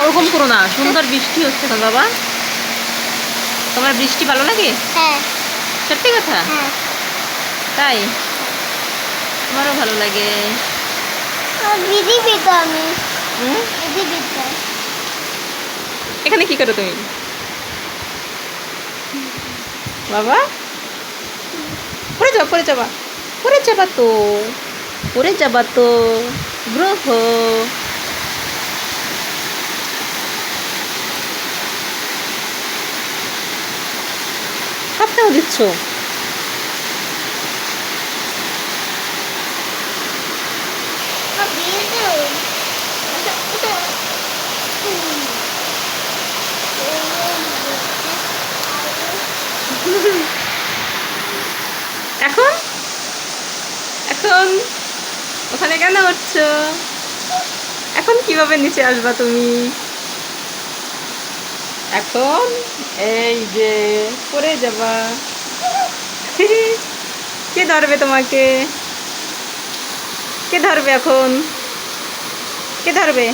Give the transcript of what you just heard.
ওরকম করো না, সুন্দর বৃষ্টি হচ্ছে না বাবা। তোমার বৃষ্টি ভালো লাগে? হ্যাঁ সত্যি কথা? হ্যাঁ। তাই? আমারও ভালো লাগে। দিদি পেতো আমি। হুম? দিদি পেতো। এখানে কি করো তুমি বাবা? পড়ে যাবা, পড়ে যাবা, পড়ে যাবা তো, পড়ে যাবা তো। গ্রহ হাত কেন দিচ্ছ? এখন এখন ওখানে কেন উঠছো? এখন কিভাবে নিচে আসবা তুমি? এখন এই যে পড়ে যাবা। কে ধরবে তোমাকে? কে ধরবে এখন? কে ধরবে?